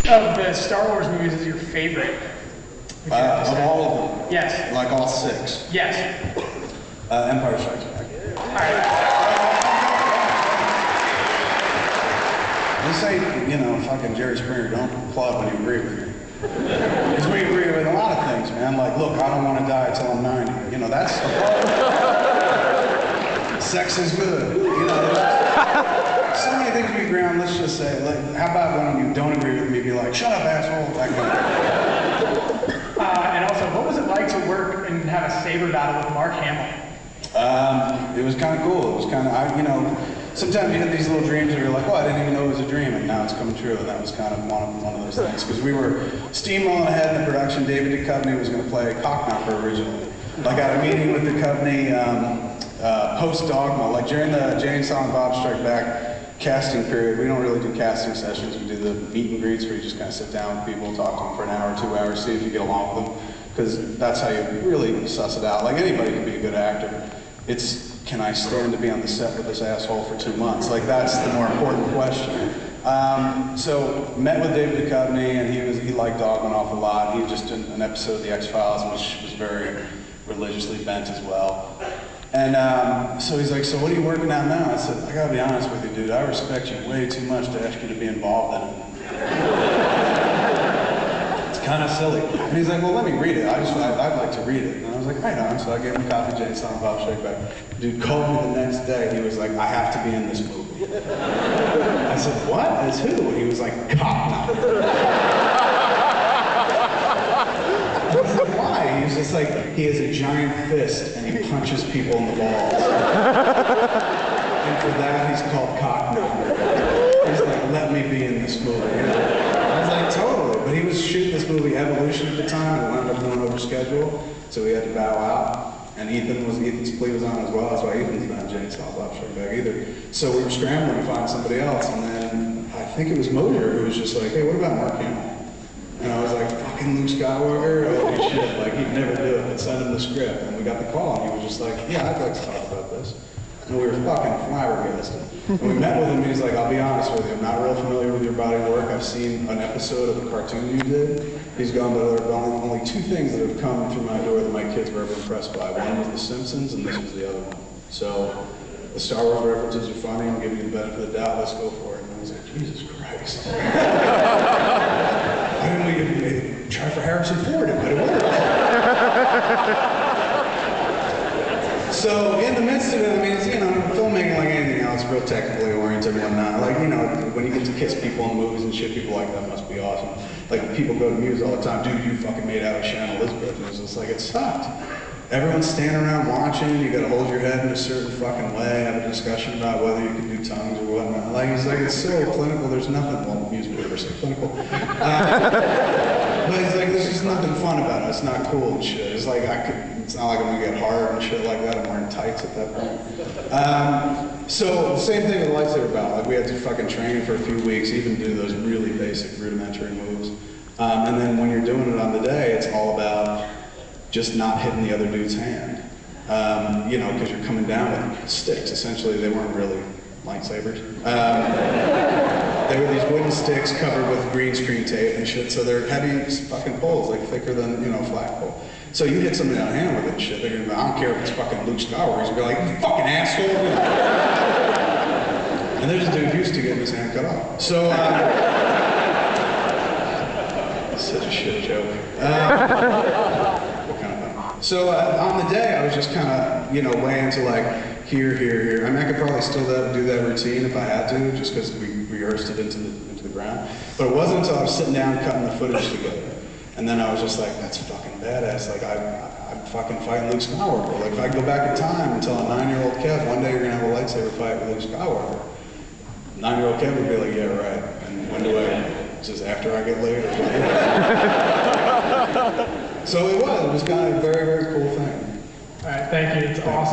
of the Star Wars movies is your favorite? Of all of them? Yes. Like all 6? Yes. Empire Strikes Back. All right. This ain't, fucking Jerry Springer. Don't applaud when you agree with me. Because we agree with a lot of things, man. Like, look, I don't want to die till I'm 90. That's... Sex is good. So many things we agree on. Let's just say, like, how about when you don't agree with me, be like, shut up, asshole. That kind of thing. And also, what was it like to work and have a saber battle with Mark Hamill? It was kind of cool. It was kind of, sometimes you have these little dreams where you're like, oh, I didn't even know it was a dream, and now it's coming true. And that was kind of one of those things. Because we were steamrolling ahead in the production. David Duchovny was going to play Cockknocker originally. Like, I had a meeting with Duchovny post-Dogma. Like, during the Jay and Silent Bob Strike Back casting period, we don't really do casting sessions. We do the meet and greets where you just kind of sit down with people, talk to them for an hour, 2 hours, see if you get along with them. Because that's how you really suss it out. Like, anybody can be a good actor. It's, can I stand to be on the set with this asshole for 2 months? Like, that's the more important question. So, met with David Duchovny, and he liked Dogma an awful lot. He was just in an episode of The X-Files, which was very religiously bent as well. And so he's like, so what are you working on now? I said, I gotta be honest with you, dude, I respect you way too much to ask you to be involved in it. It's kind of silly. And he's like, well, let me read it. I'd like to read it. And I was like, right on. So I gave him a copy of Jay and Silent Bob Strike Back. Dude called me the next day. He was like, I have to be in this movie. I said, what? As who? And he was like, Cockknocker. Why? He was just like, he has a giant fist and he punches people in the balls. And for that, he's called Cockknocker. He's like, let me be in this movie. I was like, totally. But he was shooting this movie Evolution at the time and wound up going over schedule, so he had to bow out. And Ethan's plea was on as well. That's why Ethan's not Jay and Silent Bob Strike Back either. So we were scrambling to find somebody else, and then I think it was Mosier who was just like, hey, what about Mark Hamill? And I was like, fucking Luke Skywalker? Holy shit, like, he'd never do it. I'd send him the script. And we got the call, and he was just like, yeah, I'd like to talk about this. And we were fucking flabbergasted. And we met with him, and he's like, I'll be honest with you, I'm not real familiar with your body of work. I've seen an episode of the cartoon you did. He's gone, but there are only 2 things that have come through my door that my kids were ever impressed by. One was The Simpsons, and this was the other one. So, the Star Wars references are funny, I'm giving you the benefit of the doubt, let's go for it. And I was like, Jesus Christ. Why didn't we try for Harrison Ford? It might have worked. So, in the midst of it, I mean, it's, filmmaking like anything else, real technically oriented and whatnot. Like, when you get to kiss people in movies and shit, people like that must be awesome. Like, people go to Muse all the time, dude, you fucking made out with Shannon Elizabeth. And it's just like, it sucked. Everyone's standing around watching, you gotta hold your head in a certain fucking way, have a discussion about whether you can do tongues or whatnot. Like, it's so clinical, there's nothing, well, Muse would never say clinical. But it's like, there's just nothing fun about it, it's not cool and shit. It's like, it's not like I'm gonna get hard and shit like that, I'm wearing tights at that point. So, same thing with the lightsaber battle. Like, we had to fucking train for a few weeks, even do those really basic rudimentary moves. And then when you're doing it on the day, it's all about just not hitting the other dude's hand. Because you're coming down with sticks. Essentially, they weren't really lightsabers. They were these wooden sticks covered with green screen tape and shit, so they're heavy fucking poles, like thicker than, a flagpole. So you hit somebody on the hand with it and shit, they're gonna be, I don't care if it's fucking Luke Skywalker, he's gonna be like, you fucking asshole. And there's a dude used to getting his hand cut off. So, such a shit joke. So on the day, I was just kind of, way into like, here. I mean, I could probably still do that routine if I had to, just because we rehearsed it into the ground. But it wasn't until I was sitting down cutting the footage together. And then I was just like, that's fucking badass. Like, I'm fucking fighting Luke Skywalker. Like, if I go back in time and tell a 9-year-old Kev, one day you're gonna have a lightsaber fight with Luke Skywalker. 9-year-old Kev would be like, yeah, right. And when do I, just after I get laid? So it was kind of a very, very cool thing. All right, thank you. It's awesome.